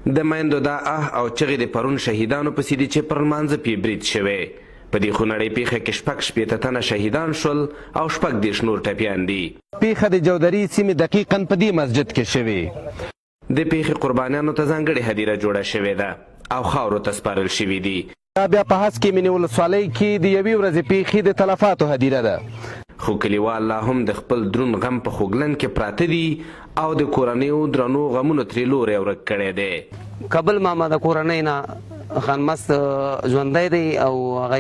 د میندو دا او چغې د پرون شهیدانو پسې دي چې پر لمانځه پې برید شوی. په دې خونړۍ پیښه کې 6 تنه شهیدان شول او 6 نور ټپیان دي. پیښه د جودري سیمې دقیقاً په دې مسجد کې شوې. د پیښې قربانیانو ته ځانګړې هدیره جوړه شوې ده او خاورو ته سپارل شوي دي. دا بیا په هسک مینې ولسوالۍ کې د یوې ورځې پیښې د تلفاتو هدیره ده. خو کلیوال لا هم د خپل دروند غم په خوږلن کې پراته دي او د کورنیو درنو غمونو ترې لوری ورک کړی دی. کابل ماما د کورنۍ نه خان مست ژوندی دی او هغه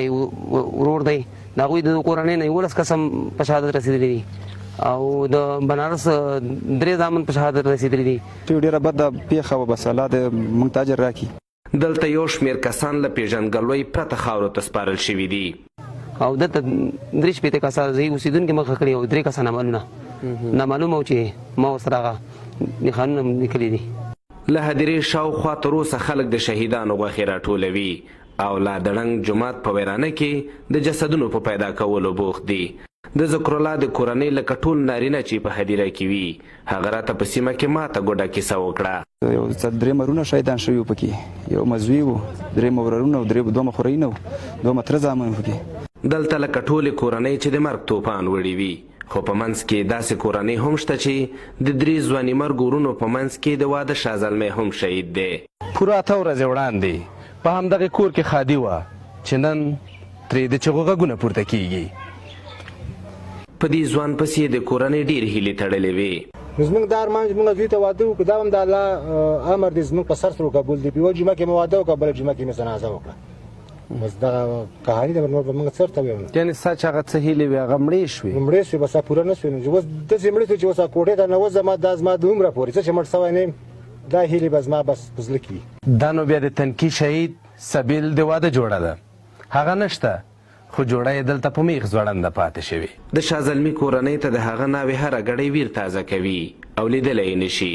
ورور دی. د هغوی د کورنۍ نه 11 کسان په شهادت رسېدلي دي او د بنارس 3 زامن په شهادت رسېدلي دي. ډېره بده پیښه وه، بس الله دې موږ ته اجر راکړي. دلته یو شمېر کسان له پېژندګلوۍ پرته خاورو ته سپارل شوي دي او دلته 3 کسان ځای اوسېدونکي مخه کړي او 3 کسان نامعلومه و چې ما ورسره هغه نښانونه لیکلي دي. له هدیرې شاوخوا تر اوسه خلک د شهیدانو غوښې راټولوي او لا د ړنګ جومات په ویرانه کې د جسدونو په پیدا کولو بوخت دي. د ذکرالله د کورنۍ لکه ټول نارینه چې په هدیره کې وي هغه راته په سیمه کې ماته ګوډه کیسه وکړه. یو 3 مرونه شهیدان شوي وو پکې، یو مزوي و، 3 ورونه و، 2 خورینه و، 2 تره زامن پکې. دلته لکه ټولې کورنۍ چې د مرګ توپان وړي وي، خو په منځ کې داسې کورنۍ هم شته چې د 3 ځواني مرګ ورونو په منځ کې د واده شازلمی هم شهید دی. پوره 8 ورځې وړاندې په همدغه کور کې خادي وه چې نن ترې د چغو غږونه پورته کیږي. په دې ځوان پسې د کورنۍ ډېر هیلې تړلې وې. زموږ دا ارمان چې موږ زوی ته واده وکړو دا هم د الله امر دی، زموږ په سر سره قبول دی. په یوه جمعه کې مې واده وکړه، بله جمعه کې مې جنازه وکړه. بس دغه کهاني ده، نور به موږ څه ورته ویل. یعنې ستا چې هغه څه هیلې وې هغه مړې شوې؟ مړې شوې، بس پوره نه شوې. اوس داسې مړې شوې چې اوس کوټې ته ننوځم، دا زما د عمره پورې څه چې مړ شوی نه یم، دا هیلې به زما بس په زړه کې وي. دا نو بیا د تنکي شهید سبیل د واده جوړه ده، هغه نشته خو جوړه یې دلته په میخ ځوړنده پاتې شوې. د شازلمي کورنۍ ته د هغه ناوې هره ګړۍ ویر تازه کوي او لیدلی یې نشي.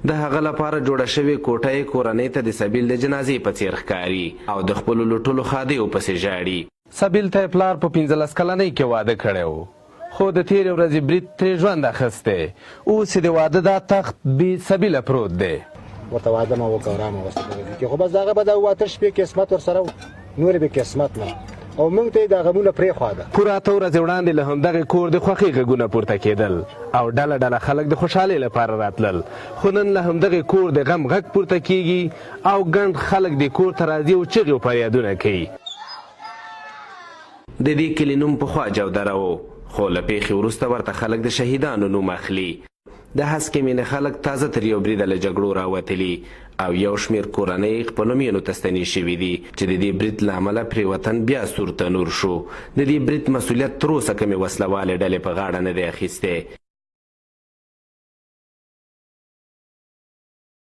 د هغه لپاره جوړه شوې کوټه یې کورنۍ ته د سبیل د جنازې په څېر ښکاري او د خپلو لوټلو ښادیو پسې ژاړي. سبیل ته یې پلار په 15 کلنۍ کې واده کړی و، خو د تېرې ورځې برید ترې ژوند اخیستی. اوس یې د واده دا تخت بې سبیله پروت دی. ورته واده مې وکړه ارامه وسته کې، خو بس دغه به د 8 شپې قسمت ورسره و، نور به قسمت نه او موږ ته یې دا غمونه پرېښوده. پوره 8 ورځې وړاندې له همدغې کور د خوښۍ غږونه پورته کېدل او ډله ډله خلک د خوشحالۍ لپاره راتلل. خو نن له همدغې کور د غم غږ پورته کېږي او ګڼ خلک د کور ته راځي او چغې او فریادونه کوي. د دې کلي نوم پخوا جودره و، خو له پیښې وروسته ورته خلک د شهیدانو نوم اخلي. د هسکې مینې خلک تازه تر یو بریده له جګړو راوتلي او یو شمېر کورنۍ خپلو مینو ته ستنې شوي دي چې د دې برید له امله پرې وطن بیا سور تنور شو. د دې برید مسؤلیت تر اوسه کومې وسله والې ډلې په غاړه نه دی اخیستی.